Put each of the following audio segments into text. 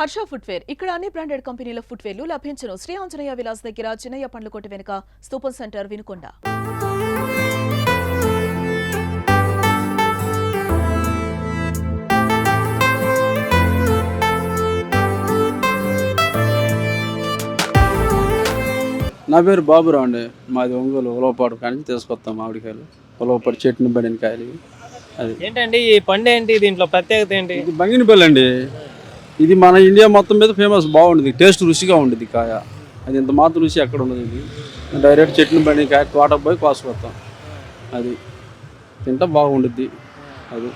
Harsha footwear ఇక్కడ అన్ని branded కంపెనీల ఫుట్వేర్లు లభించును. శ్రీ ఆంజనేయ విలాస్ దగ్గర చిన్నయ్య పండ్ల కొట్టు వెనుక స్తూపం సెంటర్ వినుకొండ. నా పేరు బాబురావు అండి. మాది ఒంగోలు ఉలవపాడు కానీ తీసుకొస్తాం మామిడికాయలు, ఉలవపాడు చెట్టుని పడిన కాయలు. అది ఏంటండి ఈ పండు ఏంటి, దీంట్లో ప్రత్యేకత ఏంటి? ఇది బంగినపల్లి అండి. ఇది మన ఇండియా మొత్తం మీద ఫేమస్, బాగుంటుంది, టేస్ట్ రుచిగా ఉంటుంది కాయ. అది ఇంత మాత్రం రుచి ఎక్కడ ఉండదు. ఇది డైరెక్ట్ చెట్టుని పడిన కాయ తోటకు పోయి కోసుకొస్తాం. అది తింటా బాగుంటుంది. అది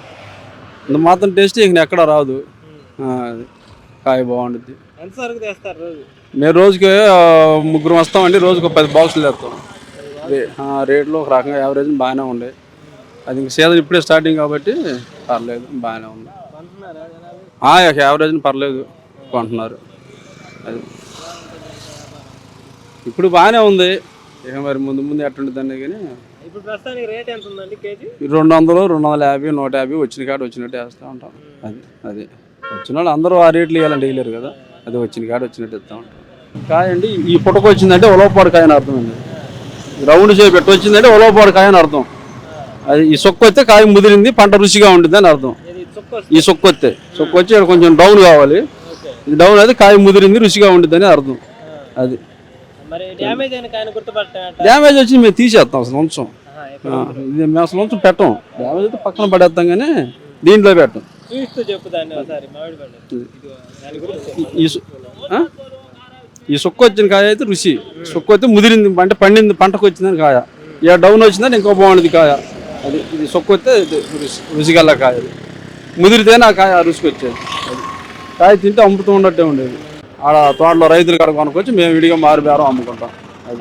ఇంత మాత్రం టేస్ట్ ఇక ఎక్కడ రాదు. అది కాయ బాగుంటుంది. ఎంత వరకు తెస్తారు రోజు? మేము రోజుకి ముగ్గురు వస్తామండి. రోజుకి 10 బాక్సులు తెస్తాం. రేట్లో ఒక రకంగా యావరేజ్ బాగానే ఉండే. అది ఇంక సీజన్ ఇప్పుడే స్టార్టింగ్ కాబట్టి పర్లేదు, బాగానే ఉంది. యావరేజ్ పర్లేదు కొంటున్నారు. అది ఇప్పుడు బాగానే ఉంది. ఇక మరి ముందు ముందు ఎట్టుంటుందండి. కానీ ఇప్పుడు ప్రస్తుతానికి రేట్ ఎంత ఉందండి కేజీ? 200, 250, 150 వచ్చిన కాడ వచ్చినట్టు వేస్తూ ఉంటాం. అది వచ్చిన వాళ్ళు అందరూ ఆ రేట్లు ఇవ్వాలంటే వేయలేరు కదా. అది వచ్చిన కాడ వచ్చినట్టు ఇస్తూ ఉంటాం. కాయ అండి ఈ పుట్టకు వచ్చిందంటే ఉలవపాడు కాయ అని అర్థం అండి. రౌండ్ షేప్ ఎట్టు వచ్చిందంటే ఉలవపాడు కాయ అని అర్థం. అది ఈ సొక్కు వస్తే కాయ ముదిరింది, పంట రుచిగా ఉంటుంది అని అర్థం. ఈ సొక్కు వస్తే వచ్చి ఇక్కడ కొంచెం డౌన్ కావాలి. ఇది డౌన్ అయితే కాయ ముదిరింది, రుచిగా ఉంటుంది అని అర్థం. అది డ్యామేజ్ వచ్చి మేము తీసేస్తాం, అసలు ఉంచాం. ఇది మేము అసలు ఉంచం, పెట్టం. డ్యామేజ్ అయితే పక్కన పడేస్తాం కానీ దీంట్లో పెట్టం. ఈ సొక్కు వచ్చిన కాయ అయితే రుచి, సొక్కు అయితే ముదిరింది అంటే పండింది, పంటకు వచ్చిందని కాయ. ఇక డౌన్ వచ్చిందని ఇంకో బాగుంటుంది కాయ. అది ఇది సొక్కు వస్తే రుచిగల్ల కాయ. అది ముదిరితేనే ఆ కాయ రుచికి వచ్చేది. అది కాయ తింటే అమ్ముతూ ఉన్నట్టే ఉండేది. ఆడ తోటలో రైతులు కాడ కొనుక్కొచ్చి మేము విడిగా మారుబేరం అమ్ముకుంటాం. అది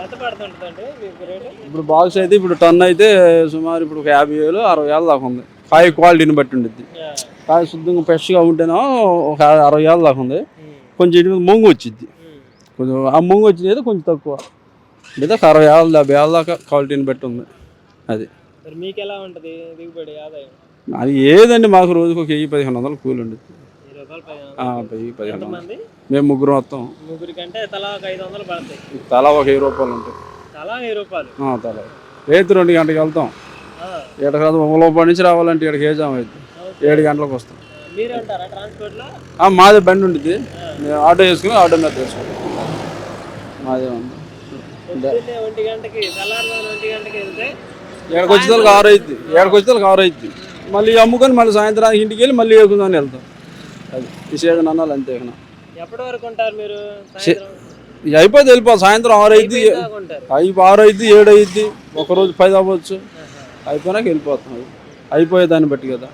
ఇప్పుడు బాక్స్ అయితే ఇప్పుడు టన్ అయితే సుమారు ఇప్పుడు 50,000, 60,000 దాకా ఉంది. కాయ క్వాలిటీని బట్టి ఉండిద్ది. కాయ శుద్ధంగా ఫ్రెష్గా ఉంటేనో ఒక 60,000 దాకా ఉంది. కొంచెం ఇటు మొంగు వచ్చింది, కొంచెం ఆ మొంగు వచ్చినది కొంచెం తక్కువ, లేదా 60,000, 50,000 దాకా క్వాలిటీని బట్టి ఉంది. అది మీకు ఎలా ఉంటుంది దిగుబడి ఆదాయం? అది ఏదండి, మాకు రోజుకు ఒక 1,000-1,500 కూలి ఉండేది. 1,000-1,500. మేము ముగ్గురు వస్తాం. ముగ్గురికంటే తలా 500 పడతాయి. తలా ఒక 1000 రూపాయలు ఉంటాయి. తలా 1000 రూపాయలు. తలా రేపు 2 గంటలకు వెళ్తాం. ఇక్కడ కాదు ఉలవపాడు నుంచి రావాలంటే ఇక్కడికి ఏజాం అయితే 7 గంటలకు వస్తాం. మాదే బండి ఉంటుంది, మేము ఆటో వేసుకుని ఆటో మీద వేసుకుంటాం. మాదే ఉంది. ఏడకి వచ్చేదానికి 6 అవుతుంది. ఏడకి వచ్చేదానికి 6 అవుతుంది. మళ్ళీ అమ్ముకొని మళ్ళీ సాయంత్రానికి ఇంటికి వెళ్ళి మళ్ళీ వేసుకుందామని వెళ్తాం. అది ఈ సీజన్ అన్నాలు అంతే. ఎప్పటి వరకు ఉంటారు మీరు? అయిపోతే వెళ్ళిపోవాలి. సాయంత్రం 6 అవుతుంది, 6 అవుతుంది, 7 అవుతుంది, ఒకరోజు 10 అవ్వచ్చు. అయిపోయినాక వెళ్ళిపోతాం. అది అయిపోయే దాన్ని బట్టి కదా.